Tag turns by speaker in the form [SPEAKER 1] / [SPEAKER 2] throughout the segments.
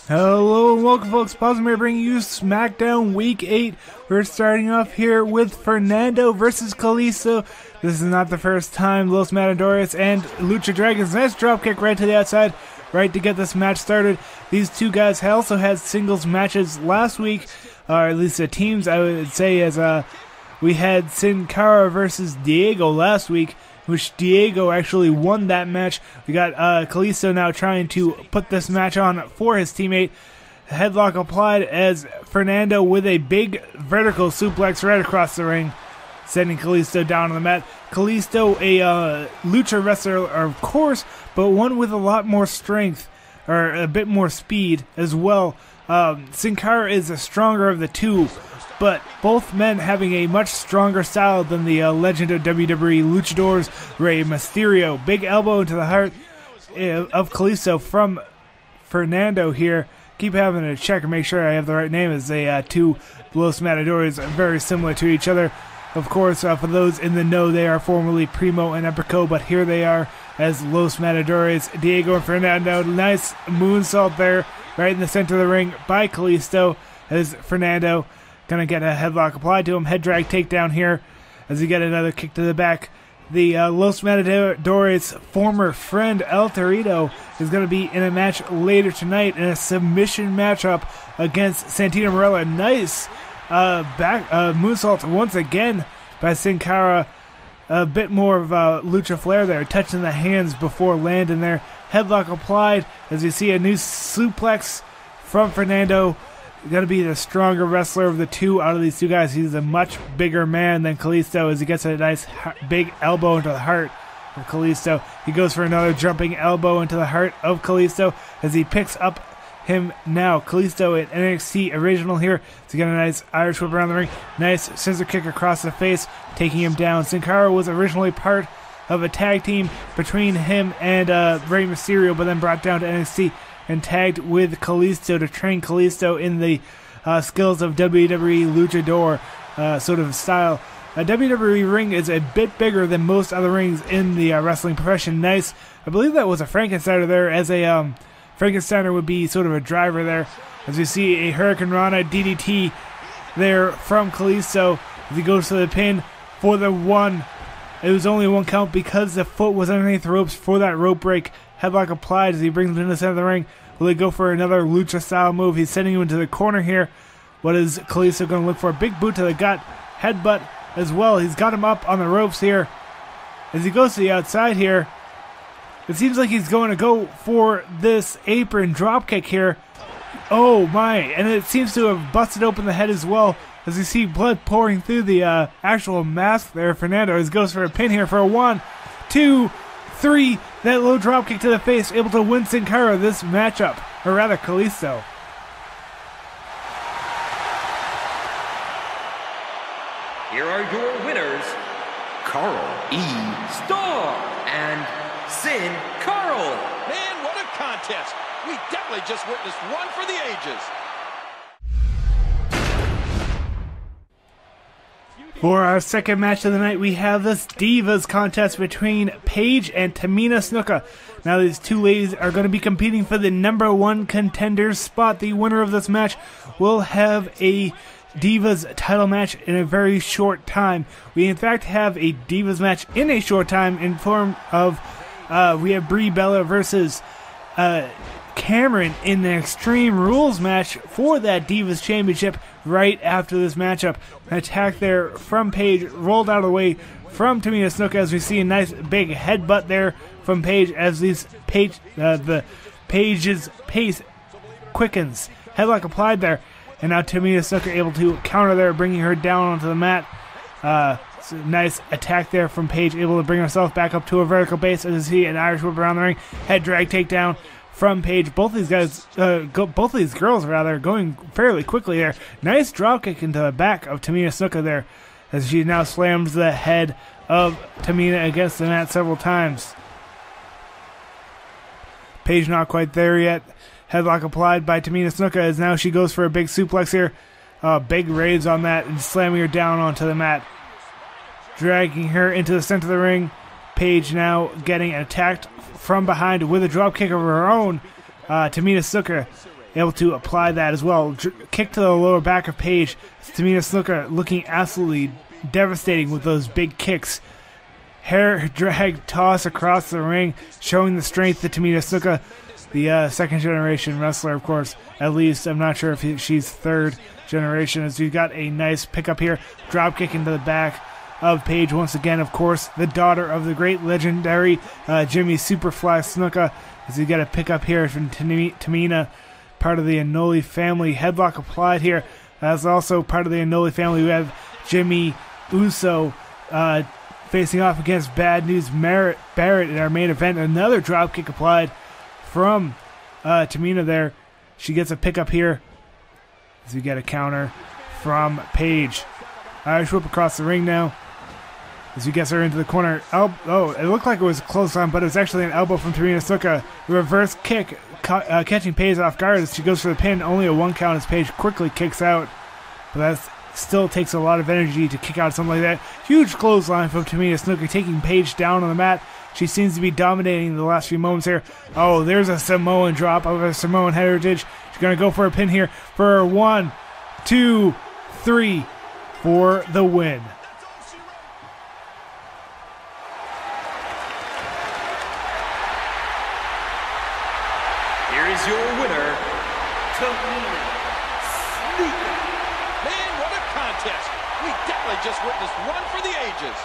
[SPEAKER 1] Hello and welcome, folks. Pause here, bringing you SmackDown Week 8. We're starting off here with Fernando versus Kalisto. This is not the first time Los Matadores and Lucha Dragons. Nice dropkick right to the outside, right to get this match started. These two guys also had singles matches last week, or at least the teams, I would say, as we had Sin Cara versus Diego last week, which Diego actually won that match. We got Kalisto now trying to put this match on for his teammate. Headlock applied as Fernando with a big vertical suplex right across the ring, sending Kalisto down on the mat. Kalisto, a lucha wrestler, of course, but one with a lot more strength, or a bit more speed as well. Sin Cara is the stronger of the two, but both men having a much stronger style than the legend of WWE luchadors, Rey Mysterio. Big elbow into the heart of Kalisto from Fernando here. Keep having to check and make sure I have the right name, as they two Los Matadores are very similar to each other. Of course, for those in the know, they are formerly Primo and Epico, but here they are as Los Matadores. Diego and Fernando, nice moonsault there, right in the center of the ring by Kalisto, as Fernando gonna get a headlock applied to him. Head drag takedown here as he get another kick to the back. The Los Matadores' former friend El Torito is going to be in a match later tonight in a submission matchup against Santino Marella. Nice back moonsault once again by Sin Cara. A bit more of lucha flair there, touching the hands before landing there. Headlock applied as you see a new suplex from Fernando. Going to be the stronger wrestler of the two out of these two guys. He's a much bigger man than Kalisto as he gets a nice big elbow into the heart of Kalisto. He goes for another jumping elbow into the heart of Kalisto as he picks up him now. Kalisto at NXT original here. So he got a nice Irish whip around the ring. Nice scissor kick across the face, taking him down. Sin Cara was originally part of a tag team between him and Rey Mysterio, but then brought down to NXT and tagged with Kalisto to train Kalisto in the skills of WWE luchador sort of style. A WWE ring is a bit bigger than most other rings in the wrestling profession. Nice. I believe that was a Frankensteiner there, as a Frankensteiner would be sort of a driver there. As we see a Hurricane Rana DDT there from Kalisto as he goes to the pin for the one. It was only one count because the foot was underneath the ropes for that rope break. Headlock applied as he brings him to the center of the ring. Will he go for another lucha style move? He's sending him into the corner here. What is Kalisto going to look for? Big boot to the gut. Headbutt as well. He's got him up on the ropes here. As he goes to the outside here, it seems like he's going to go for this apron dropkick here. Oh my. And it seems to have busted open the head as well, as you see blood pouring through the actual mask there. Fernando goes for a pin here for a 1, 2, 3. That low dropkick to the face, able to win Sin Cara this matchup, or rather Kalisto.
[SPEAKER 2] Here are your winners, Carl E. Starr and Sin Cara.
[SPEAKER 3] Man, what a contest! We definitely just witnessed one for the ages.
[SPEAKER 1] For our second match of the night, we have this Divas contest between Paige and Tamina Snuka. Now these two ladies are going to be competing for the #1 contender spot. The winner of this match will have a Divas title match in a very short time. We in fact have a Divas match in a short time in form of we have Brie Bella versus Cameron in the Extreme Rules match for that Divas Championship right after this matchup. An attack there from Paige, rolled out of the way from Tamina Snuka, as we see a nice big headbutt there from Paige as these the Paige's pace quickens. Headlock applied there, and now Tamina Snuka able to counter there, bringing her down onto the mat. So nice attack there from Paige, able to bring herself back up to a vertical base as you see an Irish whip around the ring. Head drag takedown from Paige. Both these guys, both these girls rather, going fairly quickly there. Nice dropkick into the back of Tamina Snuka there, as she now slams the head of Tamina against the mat several times. Paige not quite there yet. Headlock applied by Tamina Snuka as now she goes for a big suplex here. Big raids on that and slamming her down onto the mat. Dragging her into the center of the ring. Paige now getting attacked from behind with a dropkick of her own. Tamina Snuka able to apply that as well. Kick to the lower back of Paige. Tamina Snuka looking absolutely devastating with those big kicks. Hair drag toss across the ring, showing the strength of Tamina Snuka, the second generation wrestler, of course. At least, I'm not sure if she's third generation, as we've got a nice pickup here. Drop kick into the back of Paige once again, of course. The daughter of the great legendary Jimmy Superfly Snuka, as we got a pickup here from Tamina, part of the Anoli family. Headlock applied here. As also part of the Anoli family, we have Jimmy Uso facing off against Bad News Barrett in our main event. Another dropkick applied from Tamina there. She gets a pickup here as we get a counter from Paige. Irish whip across the ring now as we get her into the corner. Oh, it looked like it was a clothesline, but it was actually an elbow from Tamina Snuka. Reverse kick, catching Paige off guard as she goes for the pin. Only a 1 count as Paige quickly kicks out. But that's still takes a lot of energy to kick out something like that. Huge clothesline from Tamina Snuka, taking Paige down on the mat. She seems to be dominating the last few moments here. Oh, there's a Samoan drop of a Samoan heritage. She's going to go for a pin here for 1, 2, 3 for the win.
[SPEAKER 2] Here is your winner, Tamina Snuka.
[SPEAKER 3] Man, what a contest. We definitely just witnessed one for the ages.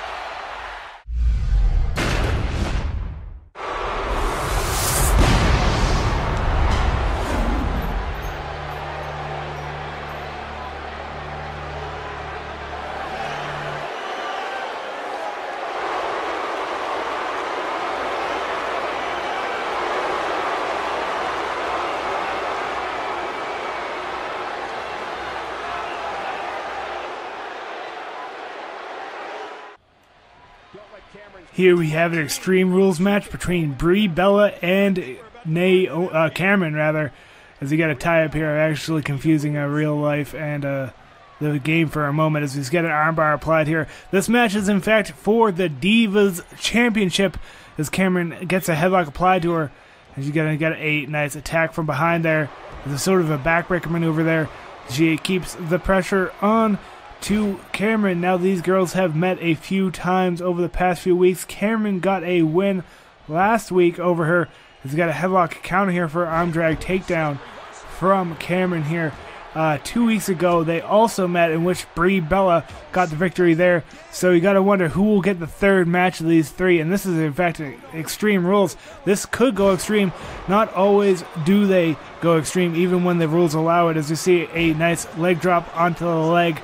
[SPEAKER 1] Here we have an Extreme Rules match between Brie Bella and Cameron, rather, as we got a tie-up here, actually confusing real life and the game for a moment as we get an armbar applied here. This match is, in fact, for the Divas Championship as Cameron gets a headlock applied to her. As you get a nice attack from behind there. There's a sort of a backbreaker maneuver there. She keeps the pressure on to Cameron. Now these girls have met a few times over the past few weeks. Cameron got a win last week over her. He's got a headlock counter here for arm drag takedown from Cameron here. 2 weeks ago they also met, in which Brie Bella got the victory there. So you got to wonder who will get the third match of these three, and this is in fact Extreme Rules. This could go extreme. Not always do they go extreme, even when the rules allow it, as you see a nice leg drop onto the leg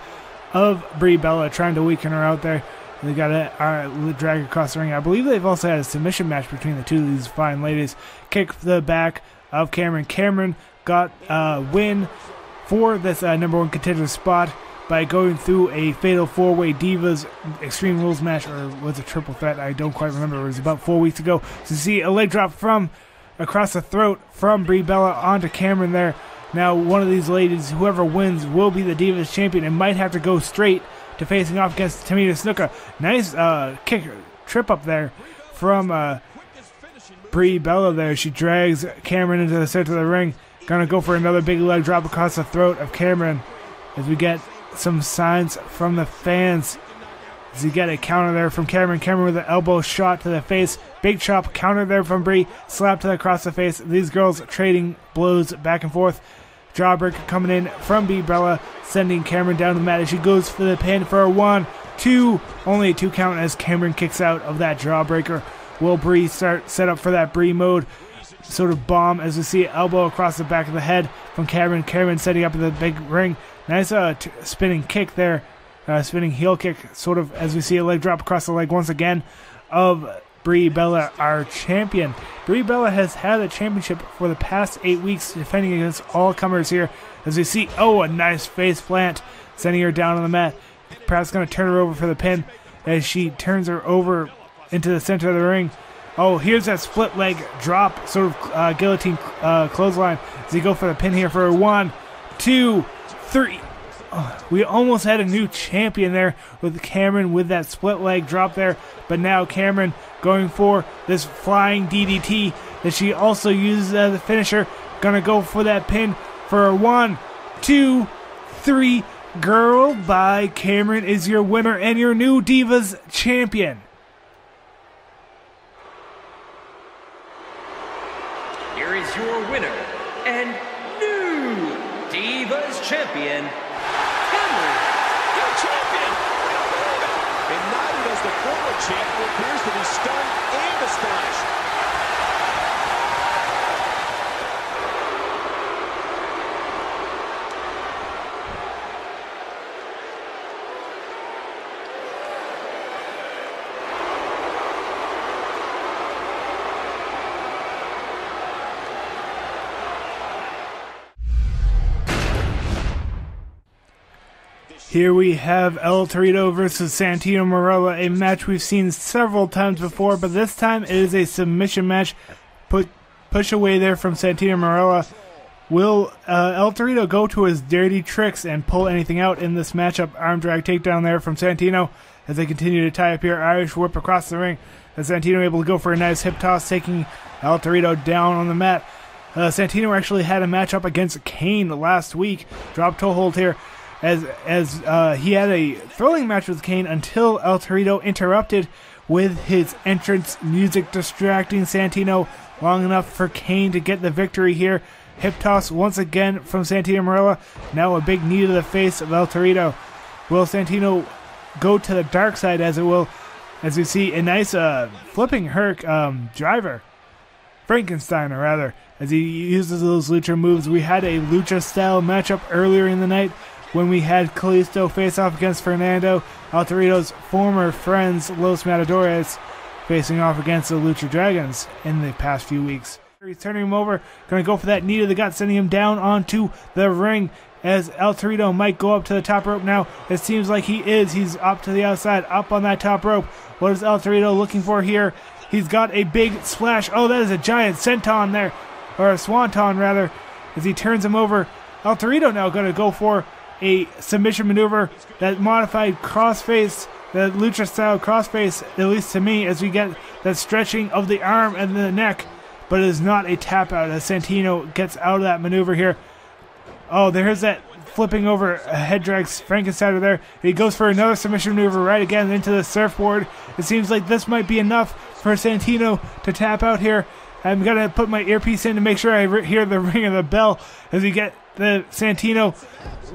[SPEAKER 1] of Brie Bella, trying to weaken her out there. They got a drag across the ring. I believe they've also had a submission match between the two of these fine ladies. Kick the back of Cameron. Cameron got a win for this number 1 contender spot by going through a fatal 4-way Divas Extreme Rules match, or was it triple threat? I don't quite remember. It was about 4 weeks ago. So you see a leg drop from across the throat from Brie Bella onto Cameron there. Now, one of these ladies, whoever wins, will be the Divas champion and might have to go straight to facing off against Tamina Snuka. Nice kick, trip up there from Brie Bella there. She drags Cameron into the center of the ring. Gonna go for another big leg drop across the throat of Cameron as we get some signs from the fans. As you get a counter there from Cameron. Cameron with an elbow shot to the face. Big chop, counter there from Brie. Slap to the across the face. These girls trading blows back and forth. Jawbreaker coming in from Brie Bella, sending Cameron down the mat as she goes for the pin for a 1, 2. Only a 2 count as Cameron kicks out of that jawbreaker. Will Brie start set up for that Brie mode? Sort of bomb as we see an elbow across the back of the head from Cameron. Cameron setting up in the big ring. Nice spinning kick there. Spinning heel kick, sort of, as we see a leg drop across the leg once again of Brie Bella, our champion. Brie Bella has had the championship for the past 8 weeks, defending against all comers here. As we see, a nice face plant, sending her down on the mat. Perhaps going to turn her over for the pin as she turns her over into the center of the ring. Oh, here's that split leg drop, sort of guillotine clothesline. As you go for the pin here for 1, 2, 3. We almost had a new champion there with Cameron with that split leg drop there. But now Cameron going for this flying DDT that she also uses as a finisher. Gonna go for that pin for a 1, 2, 3. Girl by Cameron is your winner and your new Divas champion.
[SPEAKER 2] Here is your winner and new Divas champion, Cameron.
[SPEAKER 3] Your champion! And neither does the former champ, who appears to be stunned and astonished.
[SPEAKER 1] Here we have El Torito versus Santino Marella, a match we've seen several times before, but this time it is a submission match. Push away there from Santino Marella. Will El Torito go to his dirty tricks and pull anything out in this matchup? Arm drag takedown there from Santino as they continue to tie up here. Irish whip across the ring. As Santino able to go for a nice hip toss, taking El Torito down on the mat. Santino actually had a matchup against Kane last week. Drop toe hold here. As he had a thrilling match with Kane until El Torito interrupted with his entrance music, distracting Santino long enough for Kane to get the victory here. Hip toss once again from Santino Marella. Now a big knee to the face of El Torito. Will Santino go to the dark side, as it will, as we see a nice flipping Herc driver, Frankensteiner rather, as he uses those lucha moves. We had a lucha style matchup earlier in the night when we had Kalisto face off against Fernando, El Torito's former friends Los Matadores, facing off against the Lucha Dragons in the past few weeks. He's turning him over, going to go for that knee to the gut, sending him down onto the ring as El Torito might go up to the top rope now. It seems like he is. He's up to the outside, up on that top rope. What is El Torito looking for here? He's got a big splash. Oh, that is a giant senton there, or a swanton rather, as he turns him over. El Torito now going to go for a submission maneuver, that modified crossface, the lucha style crossface, at least to me, as we get that stretching of the arm and the neck, but it is not a tap out as Santino gets out of that maneuver here. Oh, there's that flipping over a head drag Frankensteiner there. He goes for another submission maneuver right again into the surfboard. It seems like this might be enough for Santino to tap out here. I'm going to put my earpiece in to make sure I hear the ring of the bell as we get the Santino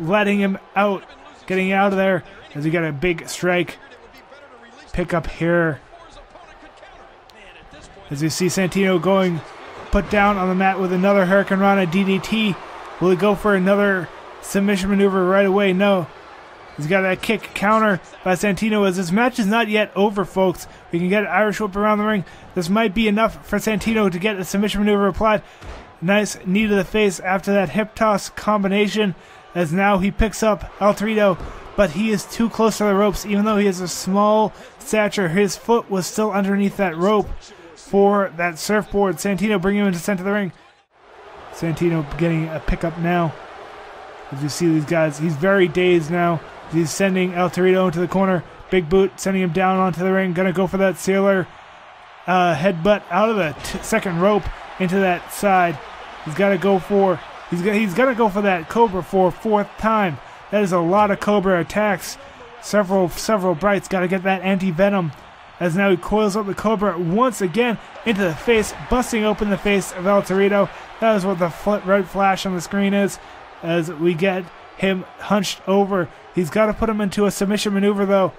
[SPEAKER 1] letting him out, getting out of there as we got a big strike. Pick up here as we see Santino going put down on the mat with another Hurricane Rana DDT. Will he go for another submission maneuver right away? No. He's got that kick counter by Santino as this match is not yet over, folks. We can get an Irish whip around the ring. This might be enough for Santino to get a submission maneuver applied. Nice knee to the face after that hip toss combination, as now he picks up El Torito, but he is too close to the ropes. Even though he has a small stature, his foot was still underneath that rope for that surfboard. Santino bringing him into the center of the ring. Santino getting a pickup now. As you see these guys, he's very dazed now. He's sending El Torito into the corner. Big boot, sending him down onto the ring. Gonna go for that sailor headbutt out of the second rope into that side. He's got to go for. He's gonna go for that Cobra for a fourth time. That is a lot of Cobra attacks. Several bites. Got to get that anti-venom. As now he coils up the Cobra once again into the face, busting open the face of El Torito. That is what the red flash on the screen is. As we get him hunched over. He's got to put him into a submission maneuver though.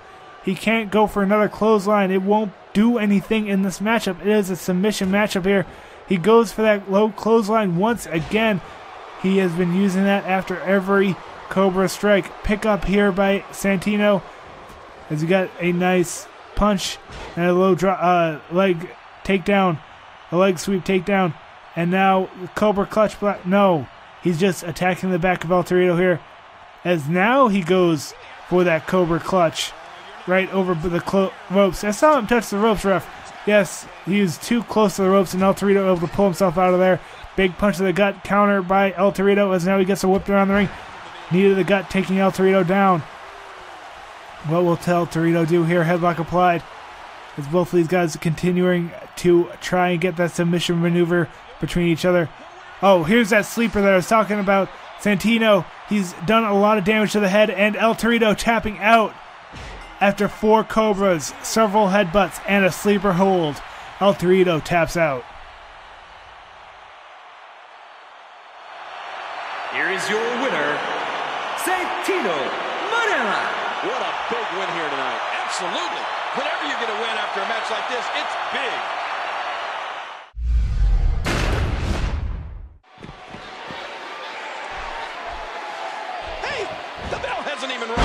[SPEAKER 1] He can't go for another clothesline. It won't do anything in this matchup. It is a submission matchup here. He goes for that low clothesline once again. He has been using that after every Cobra strike. Pick up here by Santino as he got a nice punch and a low leg takedown, a leg sweep takedown, and now Cobra clutch. No, he's just attacking the back of El Torito here, as now he goes for that Cobra clutch right over the ropes. I saw him touch the ropes, ref. Yes, he was too close to the ropes, and El Torito able to pull himself out of there. Big punch to the gut, counter by El Torito, as now he gets a whipped around the ring. Knee to the gut, taking El Torito down. What will El Torito do here? Headlock applied. As both of these guys continuing to try and get that submission maneuver between each other. Oh, here's that sleeper that I was talking about. Santino, he's done a lot of damage to the head, and El Torito tapping out after 4 cobras, several headbutts, and a sleeper hold. El Torito taps out.
[SPEAKER 2] Here is your winner, Santino Marella.
[SPEAKER 3] What a big win here tonight. Absolutely. Whenever you get a win after a match like this, it's big. Hey, the bell hasn't even rung.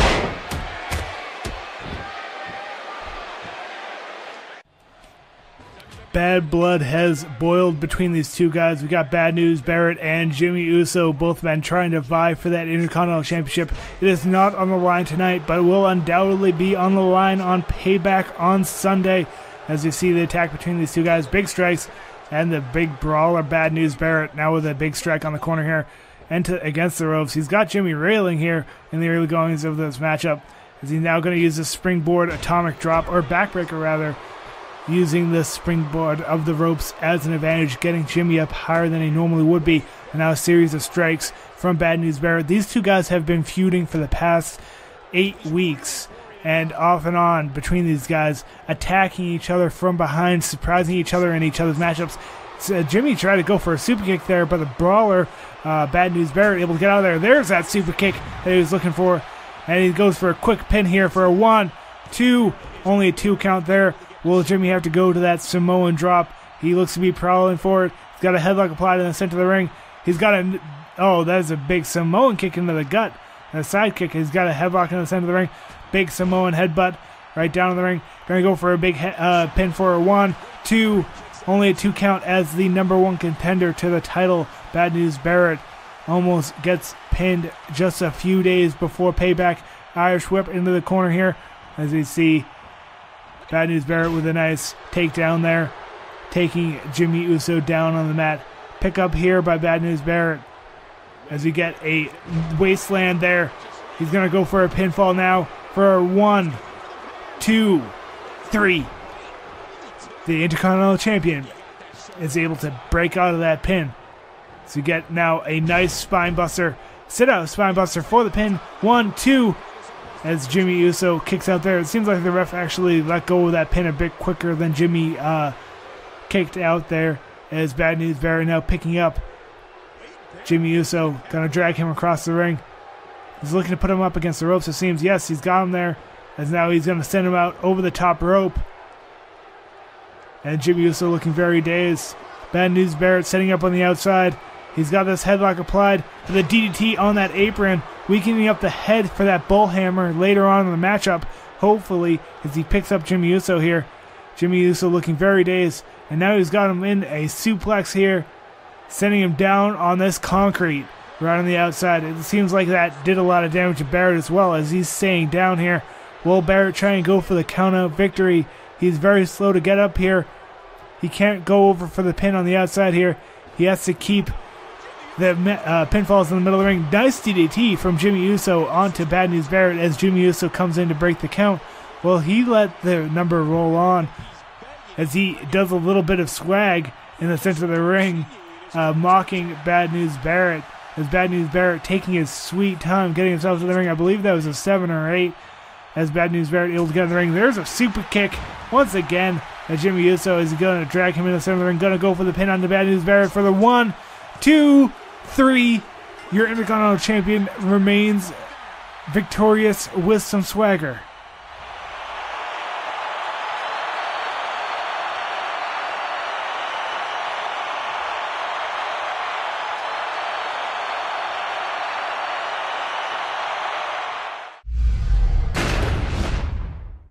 [SPEAKER 1] Bad blood has boiled between these two guys. We got Bad News Barrett and Jimmy Uso, both men trying to vie for that Intercontinental Championship. It is not on the line tonight, but it will undoubtedly be on the line on Payback on Sunday. As you see the attack between these two guys, big strikes, and the big brawler Bad News Barrett now with a big strike on the corner here and against the ropes. He's got Jimmy railing here in the early goings of this matchup. As he's now going to use the springboard atomic drop, or backbreaker rather, using the springboard of the ropes as an advantage, getting Jimmy up higher than he normally would be. And now a series of strikes from Bad News Barrett. These two guys have been feuding for the past 8 weeks, and off and on between these guys, attacking each other from behind, surprising each other in each other's matchups. So Jimmy tried to go for a super kick there, but the brawler, Bad News Barrett, able to get out of there. There's that super kick that he was looking for, and he goes for a quick pin here for a 1, 2, only a 2 count there. Will Jimmy have to go to that Samoan drop? He looks to be prowling for it. He's got a headlock applied in the center of the ring. He's got a... Oh, that is a big Samoan kick into the gut. And a side kick. He's got a headlock in the center of the ring. Big Samoan headbutt right down in the ring. Going to go for a big pin for a 1, 2. Only a 2 count as the #1 contender to the title. Bad News Barrett almost gets pinned just a few days before Payback. Irish whip into the corner here. As we see Bad News Barrett with a nice takedown there, taking Jimmy Uso down on the mat. Pick up here by Bad News Barrett as we get a wasteland there. He's going to go for a pinfall now for a 1, 2, 3. The Intercontinental Champion is able to break out of that pin. So you get now a nice spine buster, sit out spine buster for the pin. 1, 2. As Jimmy Uso kicks out there. It seems like the ref actually let go of that pin a bit quicker than Jimmy kicked out there. As Bad News Barrett now picking up Jimmy Uso, going to drag him across the ring. He's looking to put him up against the ropes, it seems. Yes, he's got him there. As now he's going to send him out over the top rope. And Jimmy Uso looking very dazed. Bad News Barrett setting up on the outside. He's got this headlock applied to the DDT on that apron, weakening up the head for that bullhammer later on in the matchup, hopefully, as he picks up Jimmy Uso here. Jimmy Uso looking very dazed, and now he's got him in a suplex here, sending him down on this concrete right on the outside. It seems like that did a lot of damage to Barrett as well, as he's staying down here. Will Barrett try and go for the count-out victory? He's very slow to get up here. He can't go over for the pin on the outside here. He has to keep the pinfalls in the middle of the ring. Nice DDT from Jimmy Uso onto Bad News Barrett as Jimmy Uso comes in to break the count. Well, he let the number roll on as he does a little bit of swag in the center of the ring, mocking Bad News Barrett. As Bad News Barrett taking his sweet time getting himself to the ring. I believe that was a 7 or 8 as Bad News Barrett able to get in the ring. There's a super kick once again as Jimmy Uso is going to drag him in the center of the ring. Going to go for the pin on the Bad News Barrett for the 1, 2, 3. Your Intercontinental Champion remains victorious with some swagger.